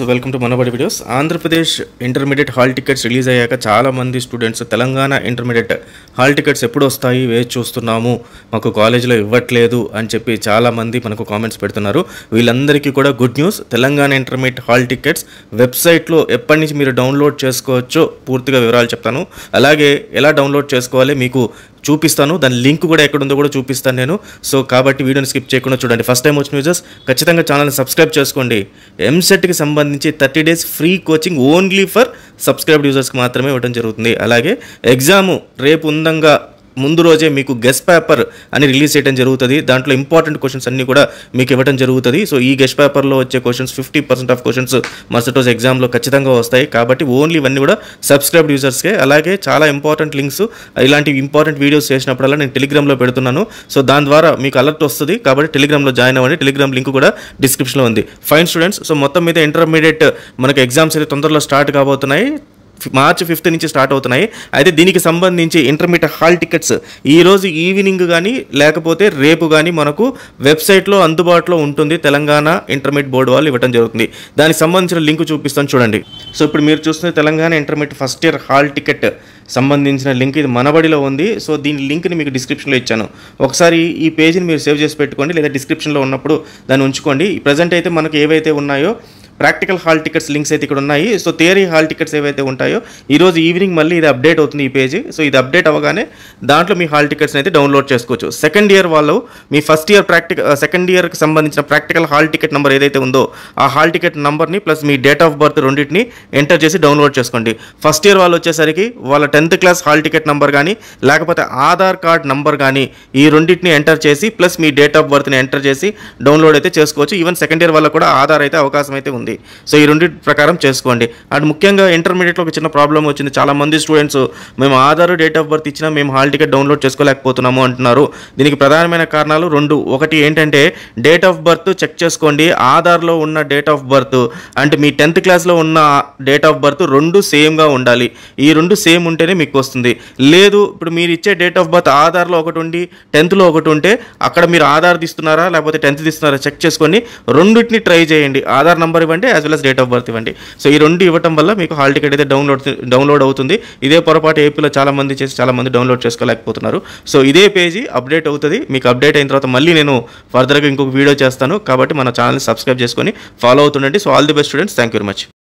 Welcome to Manabadi videos. Andhra Pradesh intermediate hall tickets release అయ్యాక చాలామంది students Telangana intermediate hall tickets ఎప్పుడు వస్తాయి వేచి చూస్తున్నాము, మాకు కాలేజీలో ఇవ్వట్లేదు అని చెప్పి చాలామంది మనకు కామెంట్స్ పెడుతున్నారు. వీళ్ళందరికీ కూడా good news. Telangana intermediate hall tickets వెబ్సైట్లో ఎప్పటి నుంచి మీరు డౌన్లోడ్ చేసుకోవచ్చో పూర్తిగా వివరాలు చెప్తాను. అలాగే ఎలా డౌన్లోడ్ చేసుకోవాలి మీకు చూపిస్తాను. దాని లింక్ కూడా ఎక్కడుందో కూడా చూపిస్తాను నేను. సో కాబట్టి వీడియోని స్కిప్ చేయకుండా చూడండి. ఫస్ట్ టైం వచ్చిన యూజర్స్ ఖచ్చితంగా ఛానల్ని సబ్స్క్రైబ్ చేసుకోండి. ఎంసెట్కి సంబంధించి 30 days free coaching only for subscribed యూజర్స్కి మాత్రమే ఇవ్వడం జరుగుతుంది. అలాగే ఎగ్జాము రేపు ఉందంగా ముందు రోజే మీకు గెస్ట్ పేపర్ అని రిలీజ్ చేయడం జరుగుతుంది. దాంట్లో ఇంపార్టెంట్ క్వశ్చన్స్ అన్నీ కూడా మీకు ఇవ్వడం జరుగుతుంది. సో ఈ గెస్ట్ పేపర్లో వచ్చే క్వశ్చన్స్ 50% ఆఫ్ క్వశ్చన్స్ మరుసటి రోజు ఎగ్జామ్లో ఖచ్చితంగా వస్తాయి. కాబట్టి ఓన్లీ ఇవన్నీ కూడా సబ్స్క్రైబ్డ్ యూజర్స్కే. అలాగే చాలా ఇంపార్టెంట్ లింక్స్, ఇలాంటి ఇంపార్టెంట్ వీడియోస్ చేసినప్పుడల్లా నేను టెలిగ్రామ్లో పెడుతున్నాను. సో దాని ద్వారా మీకు అలర్ట్ వస్తుంది. కాబట్టి టెలిగ్రామ్లో జాయిన్ అవ్వండి. టెలిగ్రామ్ లింక్ కూడా డిస్క్రిప్షన్లో ఉంది. ఫైన్ స్టూడెంట్స్, సో మొత్తం మీద ఇంటర్మీడియట్ మనకు ఎగ్జామ్స్ అయితే తొందరలో స్టార్ట్ కాబోతున్నాయి. March 5th నుంచి స్టార్ట్ అవుతున్నాయి. అయితే దీనికి సంబంధించి ఇంటర్మీడియట్ హాల్ టికెట్స్ ఈరోజు ఈవినింగ్ కానీ లేకపోతే రేపు కానీ మనకు వెబ్సైట్లో అందుబాటులో ఉంటుంది. తెలంగాణ ఇంటర్మీడియట్ బోర్డు వాళ్ళు ఇవ్వడం జరుగుతుంది. దానికి సంబంధించిన లింక్ చూపిస్తాను చూడండి. సో ఇప్పుడు మీరు చూస్తున్న Telangana intermediate first year hall ticket సంబంధించిన లింక్ ఇది మనబడిలో ఉంది. సో దీని లింక్ని మీకు డిస్క్రిప్షన్లో ఇచ్చాను. ఒకసారి ఈ పేజీని మీరు సేవ్ చేసి పెట్టుకోండి, లేదా డిస్క్రిప్షన్లో ఉన్నప్పుడు దాన్ని ఉంచుకోండి. ప్రజెంట్ అయితే మనకు ఏవైతే ఉన్నాయో ప్రాక్టికల్ హాల్ టికెట్స్ లింక్స్ అయితే ఇక్కడ ఉన్నాయి. సో థియరీ హాల్ టికెట్స్ ఏవైతే ఉంటాయో ఈరోజు ఈవినింగ్ మళ్ళీ ఇది అప్డేట్ అవుతుంది ఈ పేజీ. సో ఇది అప్డేట్ అవ్వగానే దాంట్లో మీ హాల్ టికెట్స్ అయితే డౌన్లోడ్ చేసుకోవచ్చు. సెకండ్ ఇయర్ వాళ్ళు మీ ఫస్ట్ ఇయర్ సెకండ్ ఇయర్కి సంబంధించిన ప్రాక్టికల్ హాల్ టికెట్ నెంబర్ ఏదైతే ఉందో ఆ హాల్ టికెట్ నెంబర్ని ప్లస్ మీ డేట్ ఆఫ్ బర్త్ రెండింటిని ఎంటర్ చేసి డౌన్లోడ్ చేసుకోండి. ఫస్ట్ ఇయర్ వాళ్ళు వచ్చేసరికి వాళ్ళ 10th class hall ticket number కానీ లేకపోతే ఆధార్ కార్డ్ నెంబర్ కానీ ఈ రెండింటిని ఎంటర్ చేసి ప్లస్ మీ డేట్ ఆఫ్ బర్త్ని ఎంటర్ చేసి డౌన్లోడ్ అయితే చేసుకోవచ్చు. ఈవెన్ సెకండ్ ఇయర్ వాళ్ళకు కూడా ఆధార్ అయితే అవకాశం అయితే ఉంది. సో ఈ రెండింటి ప్రకారం చేసుకోండి. అండ్ ముఖ్యంగా ఇంటర్మీడియట్లో ఒక చిన్న ప్రాబ్లం వచ్చింది. చాలామంది స్టూడెంట్స్ మేము ఆధార్ డేట్ ఆఫ్ బర్త్ ఇచ్చినా మేము హాల్ టికెట్ డౌన్లోడ్ చేసుకోలేకపోతున్నాము అంటున్నారు. దీనికి ప్రధానమైన కారణాలు రెండు. ఒకటి ఏంటంటే డేట్ ఆఫ్ బర్త్ చెక్ చేసుకోండి. ఆధార్లో ఉన్న డేట్ ఆఫ్ బర్త్ అంటే మీ 10th క్లాస్లో ఉన్న డేట్ ఆఫ్ బర్త్ రెండు సేమ్గా ఉండాలి. ఈ రెండు సేమ్ ఉంటేనే మీకు వస్తుంది. లేదు ఇప్పుడు మీరు ఇచ్చే డేట్ ఆఫ్ బర్త్ ఆధార్లో ఒకటి ఉండి 10thలో ఒకటి ఉంటే అక్కడ మీరు ఆధార్ తీస్తున్నారా లేకపోతే 10th తీస్తున్నారా చెక్ చేసుకొని రెండింటిని ట్రై చేయండి. ఆధార్ నెంబర్ ఇవ్వండి as well as date of birth ఇవ్వండి. సో ఈ రెండు ఇవ్వటం వల్ల మీకు హాల్ టికెట్ అయితే డౌన్లోడ్ అవుతుంది. ఇదే పొరపాటు ఏపీలో చాలామంది డౌన్లోడ్ చేసుకోలేకపోతున్నారు. సో ఇదే పేజీ అప్డేట్ అవుతుంది. మీకు అప్డేట్ అయిన తర్వాత మళ్ళీ నేను ఫర్దర్గా ఇంకొక వీడియో చేస్తాను. కాబట్టి మన ఛానల్ని సబ్స్క్రైబ్ చేసుకొని ఫాలో అవుతుండండి. So all the best students, thank you very much.